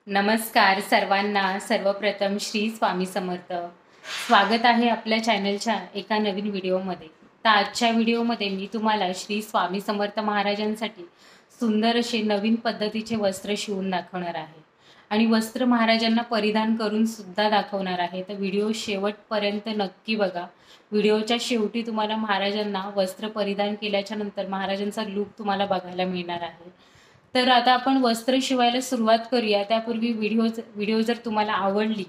नमस्कार सर्वांना। सर्वप्रथम श्री स्वामी समर्थ। स्वागत आहे आपल्या चॅनलच्या एका नवीन व्हिडिओमध्ये। तर आजच्या व्हिडिओमध्ये मी तुम्हाला श्री स्वामी समर्थ महाराजांसाठी सुंदर असे नवीन पद्धतीचे वस्त्र शिवून दाखवणार आहे आणि वस्त्र महाराजांना परिधान करून सुद्धा दाखवणार आहे। तर व्हिडिओ शेवटपर्यंत नक्की बघा। व्हिडिओच्या शेवटी तुम्हाला महाराजांना वस्त्र परिधान केल्याच्या नंतर महाराजांचा लूक तुम्हाला बघायला मिळणार आहे। तर आता आपण वस्त्र शिवायला सुरुवात करूया। त्यापूर्वी व्हिडिओ जर तुम्हाला आवडली,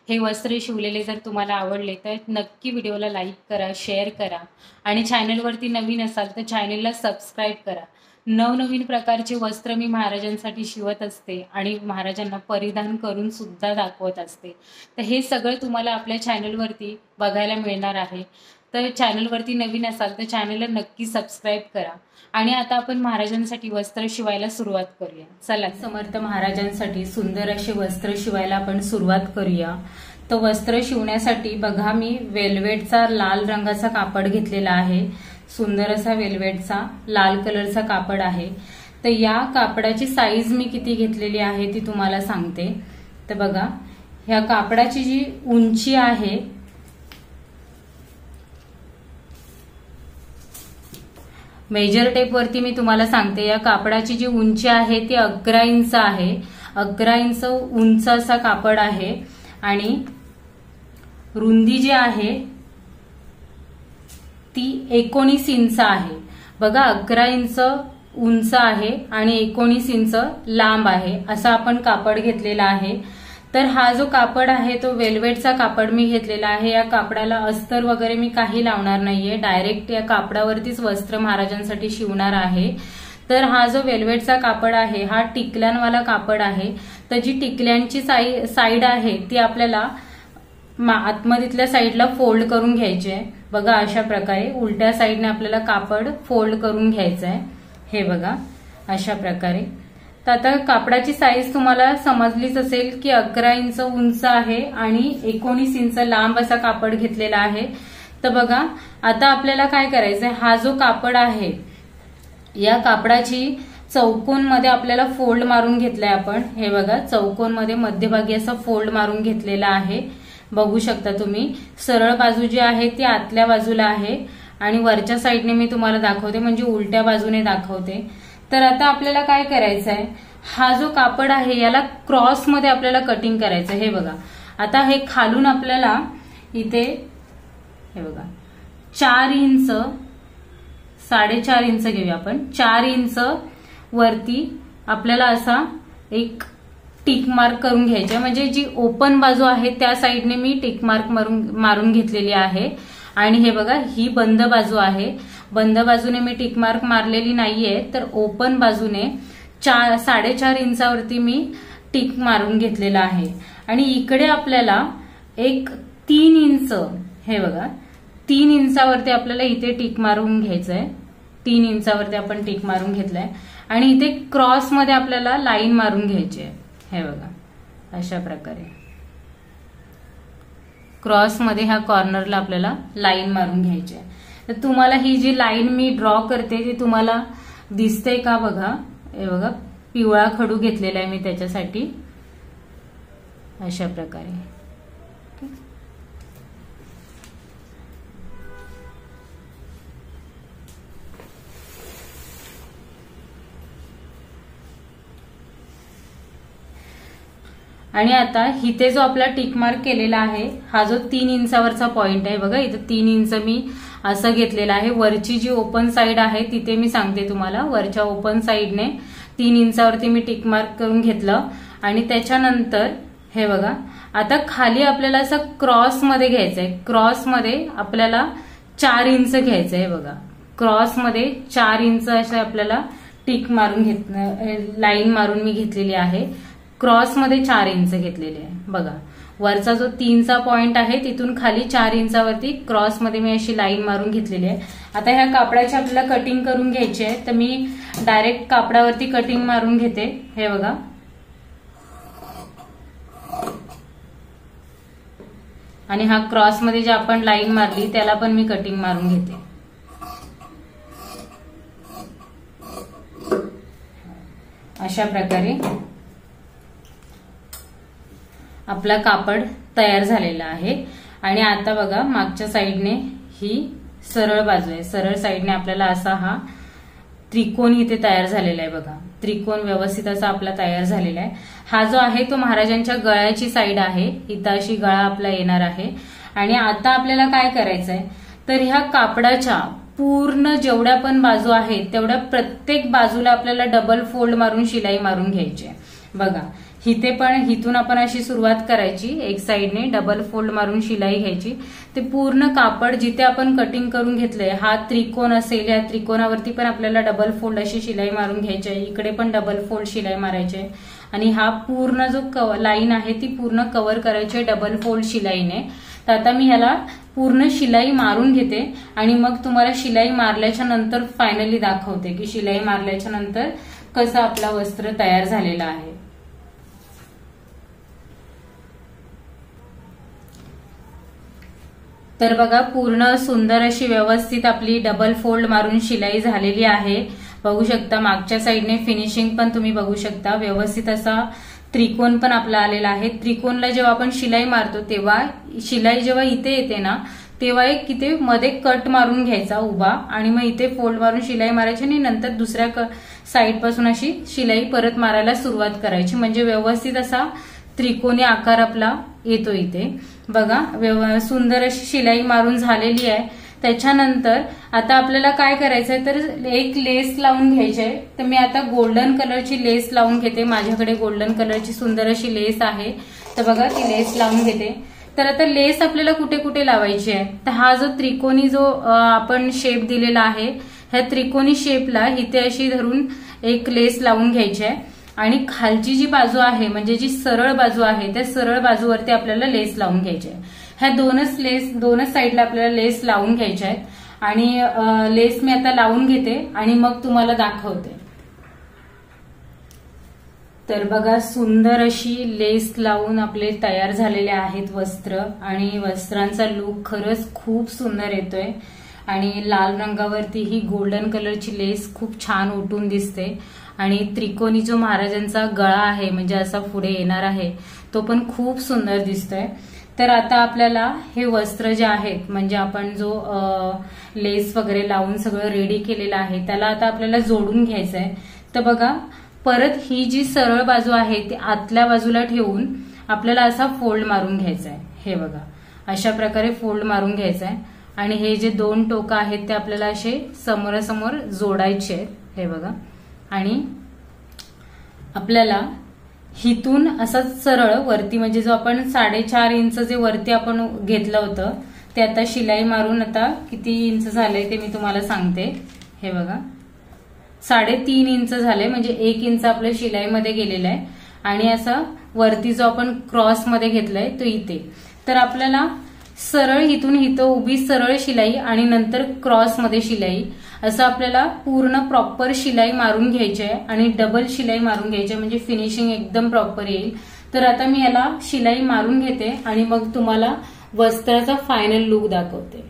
हे वस्त्र शिवलेले जर तुम्हाला आवडले तर नक्की व्हिडिओला लाईक करा, शेअर करा आणि चॅनलवरती नवीन असाल तर चॅनलला सबस्क्राईब करा। नवनवीन प्रकारचे वस्त्र मी महाराजांसाठी शिवत असते आणि महाराजांना परिधान करून सुद्धा दाखवत असते। तर हे सगळं तुम्हाला आपल्या चॅनलवरती बघायला मिळणार आहे। तर चॅनलवरती नवीन असाल तर चॅनलला नक्की सबस्क्राईब करा आणि आता आपण महाराजांसाठी वस्त्र शिवायला सुरुवात करूया। चला, समर्थ महाराजांसाठी सुंदर असे वस्त्र शिवायला आपण सुरुवात करूया। तर वस्त्र शिवण्यासाठी बघा, मी वेल्वेटचा लाल रंगाचा कापड घेतलेला आहे। सुंदर असा वेल्वेटचा लाल कलरचा कापड आहे। तर या कापडाची साईज मी किती घेतलेली आहे ती तुम्हाला सांगते। तर बघा, ह्या कापडाची जी उंची आहे मेजर टेप वरती मी तुम्हाला सांगते, या कापडाची जी उंची आहे ती 11 इंच आहे। 11 इंच उंच असा कापड आहे आणि रुंदी जी आहे ती 19 इंच आहे। बघा, 11 इंच उंच आहे आणि 19 इंच लांब आहे असं आपण कापड घेतलेला आहे। तर हा जो कापड आहे तो वेल्वेटचा कापड मी घेतलेला आहे। या कापडाला अस्तर वगैरे मी काही लावणार नाहीये, डायरेक्ट या कापडावरतीच वस्त्र महाराजांसाठी शिवणार आहे। तर हा जो वेल्वेटचा कापड आहे हा टिकल्यांवाला कापड आहे। तर जी टिकल्यांची साईड आहे ती आपल्याला आतमधीतल्या साईडला फोल्ड करून घ्यायची आहे। बघा, अशा प्रकारे उलट्या साईडने आपल्याला कापड फोल्ड करून घ्यायचं आहे। हे बघा, अशा प्रकारे। तर आता कापडाची साईज तुम्हाला समजलीच असेल की 11 इंच उंच आहे आणि 19 इंच लांब असा कापड घेतलेला आहे। तर बघा, आता आपल्याला काय करायचंय, हा जो कापड आहे या कापडाची चौकोनमध्ये आपल्याला फोल्ड मारून घेतलाय आपण। हे बघा, चौकोनमध्ये मध्यभागी असा फोल्ड मारून घेतलेला आहे। बघू शकता तुम्ही, सरळ बाजू जी आहे ती आतल्या बाजूला आहे आणि वरच्या साईडने मी तुम्हाला दाखवते, म्हणजे उलट्या बाजूने दाखवते। तर आता आपल्याला काय करायचंय, हा जो कापड आहे याला क्रॉस मध्ये आपल्याला कटिंग करायचं। हे बघा, आता हे खालून आपल्याला इथे हे बघा 4 इंच 4.5 इंच घेऊया आपण। 4 इंच वरती आपल्याला असा एक टिक मार्क करून घ्यायचा, म्हणजे जी ओपन बाजू आहे त्या साईडने मी टिक मार्क मारून घेतलेली आहे। आणि हे बघा, ही बंद बाजू आहे। बंद बाजूने मी टिक मार्क मारलेली नाहीये, तर ओपन बाजूने 4.5 इंचावरती मी टिक मारून घेतलेला आहे। आणि इकडे आपल्याला एक 3 इंच, हे बघा 3 इंचावरती आपल्याला इथे टिक मारून घ्यायचंय। 3 इंचावरती आपण टिक मारून घेतलाय आणि इथे क्रॉस मध्ये आपल्याला लाईन मारून घ्यायची आहे। हे बघा, अशा प्रकारे क्रॉस मध्ये ह्या कॉर्नरला आपल्याला लाईन मारून घ्यायची आहे। तर तुम्हाला ही जी लाईन मी ड्रॉ करते ती तुम्हाला दिसते का बघा। हे बघा, पिवळा खडू घेतलेला आहे मी त्याच्यासाठी, अशा प्रकारे। आणि आता इथे जो आपला टिक मार्क केलेला आहे हा जो 3 इंचावरचा पॉइंट आहे बघा, इथे 3 इंच मी असं घेतलेलं आहे। वरची जी ओपन साईड आहे तिथे मी सांगते तुम्हाला, वरच्या ओपन साईडने 3 इंचावरती मी टिक मार्क करून घेतलं। आणि त्याच्यानंतर हे बघा, आता खाली आपल्याला असं क्रॉस मध्ये घ्यायचंय। क्रॉस मध्ये आपल्याला 4 इंच घ्यायचंय। बघा, क्रॉस मध्ये 4 इंच असं आपल्याला टिक मारून लाईन मारून मी घेतलेली आहे। क्रॉस मध्ये 4 इंच घेतलेले आहे। बघा, वरचा जो 3चा पॉइंट आहे तिथून खाली 4 इंचावरती क्रॉस मध्ये मी अशी लाईन मारून घेतलेली आहे। आता ह्या कापडाची आपल्याला कटिंग करून घ्यायची आहे, तर मी डायरेक्ट कापडावरती कटिंग मारून घेते। हे बघा, आणि हा क्रॉस मध्ये जे आपण लाईन मारली त्याला पण मी कटिंग मारून घेते। अशा प्रकारे आपला कापड तयार झालेला आहे. आणि आता बघा मागच्या साईडने ही सरळ बाजू आहे, सरळ साईडने आपल्याला असा हा त्रिकोण इथे तयार झालेला आहे. बघा त्रिकोण व्यवस्थित असा आपला तयार झालेला आहे. हा जो आहे तो महाराजांच्या गळ्याची साईड आहे, इथं अशी गळा आपला येणार आहे. आणि आता आपल्याला काय करायचंय तर ह्या कापडाच्या पूर्ण जेवढ्या पण बाजू आहेत तेवढ्या प्रत्येक बाजूला आपल्याला डबल फोल्ड मारून शिलाई मारून घ्यायची आहे. बघा इथे पण इथून आपण अशी सुरुवात करायची, एक साईडने डबल फोल्ड मारून शिलाई घ्यायची. ते पूर्ण कापड जिथे आपण कटिंग करून घेतलंय हा त्रिकोण असेल, या त्रिकोणावरती पण आपल्याला डबल फोल्ड अशी शिलाई मारून घ्यायची आहे. इकडे पण डबल फोल्ड शिलाई मारायची आहे. आणि हा पूर्ण जो लाईन आहे ती पूर्ण कव्हर करायची आहे डबल फोल्ड शिलाईने. तर आता मी ह्याला पूर्ण शिलाई मारून घेते आणि मग तुम्हाला शिलाई मारल्याच्या नंतर फायनली दाखवते की शिलाई मारल्याच्या नंतर कसं आपला वस्त्र तयार झालेला आहे. तर बघा पूर्ण सुंदर अशी व्यवस्थित आपली डबल फोल्ड मारून शिलाई झालेली आहे. बघू शकता मागच्या साईडने फिनिशिंग पण तुम्ही बघू शकता. व्यवस्थित असा त्रिकोण पण आपला आलेला आहे. त्रिकोणला जेव्हा आपण शिलाई मारतो तेव्हा शिलाई जेव्हा इथे येते ना तेव्हा एक इथे मध्ये कट मारून घ्यायचा उभा आणि मग इथे फोल्ड मारून शिलाई मारायची आणि नंतर दुसऱ्या साईड पासून अशी शिलाई परत मारायला सुरुवात करायची, म्हणजे व्यवस्थित असा त्रिकोणी आकार आपला येतो इथे. बघा सुंदर अशी शिलाई मारून झालेली आहे. त्याच्यानंतर आता आपल्याला काय करायचंय तर एक लेस लावून घ्यायची आहे. तर मी आता गोल्डन कलरची लेस लावून घेते. माझ्याकडे गोल्डन कलरची सुंदर अशी लेस आहे. तर बघा ती लेस लावून घेते. तर आता लेस आपल्याला कुठे कुठे लावायची आहे तर हा जो त्रिकोणी जो आपण शेप दिलेला आहे ह्या त्रिकोणी शेपला इथे अशी धरून एक लेस लावून घ्यायची आहे. आणि खालची जी बाजू आहे म्हणजे जी सरळ बाजू आहे त्या सरळ बाजूवरती आपल्याला लेस लावून घ्यायची आहे. ह्या दोनच साईडला आपल्याला लेस लावून घ्यायच्या आहेत. आणि लेस मी आता लावून घेते आणि मग तुम्हाला दाखवते. तर बघा सुंदर अशी लेस लावून आपले तयार झालेले आहेत वस्त्र. आणि वस्त्रांचा लुक खरंच खूप सुंदर येतोय. आणि लाल रंगावरती ही गोल्डन कलरची लेस खूप छान उठून दिसते. आणि त्रिकोणी जो महाराजांचा गळा आहे म्हणजे असा पुढे येणार आहे तो पण खूप सुंदर दिसतोय. तर आता आपल्याला हे वस्त्र जे आहेत म्हणजे आपण जो लेस वगैरे लावून सगळं रेडी केलेलं आहे त्याला आता आपल्याला जोडून घ्यायचं आहे. तर बघा परत ही जी सरळ बाजू आहे ती आतल्या बाजूला ठेवून आपल्याला असा फोल्ड मारून घ्यायचा आहे. हे बघा अशा प्रकारे फोल्ड मारून घ्यायचा आहे. आणि हे जे दोन टोकं आहेत ते आपल्याला असे समोरासमोर जोडायचे आहेत. हे बघा आणि आपल्याला हिथून असं सरळ वरती म्हणजे जो आपण 4.5 इंच जे वरती आपण घेतलं होतं ते आता शिलाई मारून आता किती इंच झालंय ते मी तुम्हाला सांगते. हे बघा 3.5 इंच झाले म्हणजे 1 इंच आपल्या शिलाईमध्ये गेलेलं आहे. आणि असा वरती जो आपण क्रॉस मध्ये घेतलाय तो इथे. तर आपल्याला सरळ इथून इथं उभी सरळ शिलाई आणि नंतर क्रॉस मध्ये शिलाई असं आपल्याला पूर्ण प्रॉपर शिलाई मारून घ्यायची आहे. आणि डबल शिलाई मारून घ्यायची आहे म्हणजे फिनिशिंग एकदम प्रॉपर येईल. तर आता मी याला शिलाई मारून घेते आणि मग तुम्हाला वस्त्राचा फायनल लुक दाखवते.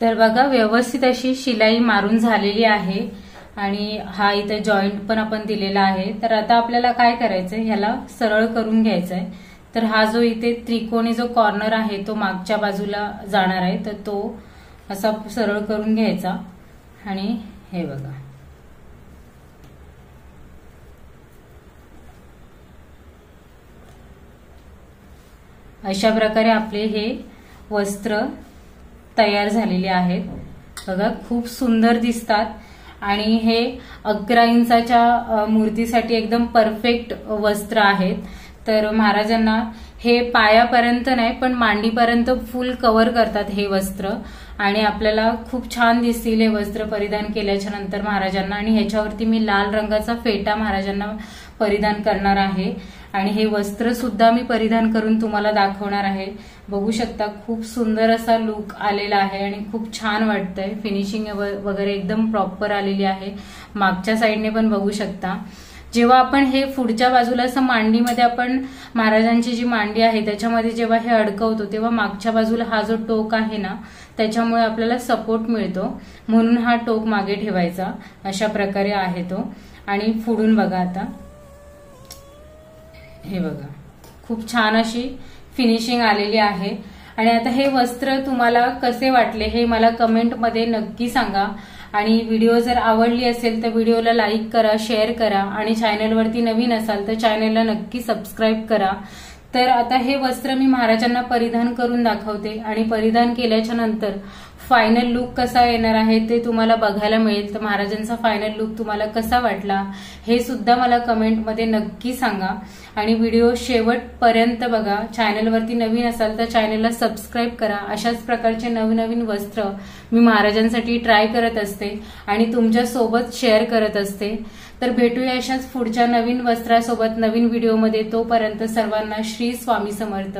तर बघा व्यवस्थित अशी शिलाई मारून झालेली आहे. आणि हा इथे जॉईंट पण आपण दिलेला आहे. तर आता आपल्याला काय करायचंय ह्याला सरळ करून घ्यायचंय. तर हा जो इथे त्रिकोणी जो कॉर्नर आहे तो मागच्या बाजूला जाणार आहे तर तो असा सरळ करून घ्यायचा. आणि हे बघा अशा प्रकारे आपले हे वस्त्र तयार झालेले आहेत. बघा खूप सुंदर दिसतात. आणि हे 11 इंचाच्या मूर्तीसाठी एकदम परफेक्ट वस्त्र आहेत. तर महाराजांना हे पायापर्यंत नाही पण मांडीपर्यंत फुल कव्हर करतात हे वस्त्र. आणि आपल्याला खूप छान दिसतील हे वस्त्र परिधान केल्याच्या नंतर महाराजांना. आणि ह्याच्यावरती मी लाल रंगाचा फेटा महाराजांना परिधान करणार आहे. आणि हे वस्त्र सुद्धा मी परिधान करून तुम्हाला दाखवणार आहे. बघू शकता खूप सुंदर असा लुक आलेला आहे आणि खूप छान वाटतंय. फिनिशिंग वगैरे एकदम प्रॉपर आलेली आहे. मागच्या साईडने पण बघू शकता. जेव्हा आपण हे पुढच्या बाजूला असं मांडीमध्ये आपण महाराजांची जी मांडी आहे त्याच्यामध्ये जेव्हा हे अडकवतो तेव्हा मागच्या बाजूला हा जो टोक आहे ना त्याच्यामुळे आपल्याला सपोर्ट मिळतो म्हणून हा टोक मागे ठेवायचा. अशा प्रकारे आहे तो. आणि पुढून बघा आता हे बघा, खूप छान अशी फिनिशिंग आलेली आहे। आणि आता हे वस्त्र तुम्हाला कसे वाटले हे मला कमेंटमध्ये नक्की सांगा। आणि व्हिडिओ जर आवडली असेल तर व्हिडिओला लाईक करा, शेअर करा आणि चॅनलवरती नवीन असाल तर चॅनलला नक्की सबस्क्राईब करा। तर आता हे वस्त्र मी महाराजांना परिधान करून दाखवते आणि परिधान केल्याच्या नंतर फायनल लुक कसा येणार आहे ते तुम्हाला बघायला मिळेल। तर महाराजांचा फायनल लुक तुम्हाला कसा वाटला हे सुद्धा मला कमेंटमध्ये नक्की सांगा। आणि व्हिडिओ शेवटपर्यंत बघा। चॅनलवरती नवीन असाल तर चॅनलला सबस्क्राईब करा। अशाच प्रकारचे नवीन वस्त्र मी महाराजांसाठी ट्राय करत असते आणि तुमच्या सोबत शेअर करत असते। तर भेटूया अशाच पुढच्या नवीन वस्त्रासोबत नवीन व्हिडिओमध्ये। तोपर्यंत सर्वांना श्री स्वामी समर्थ।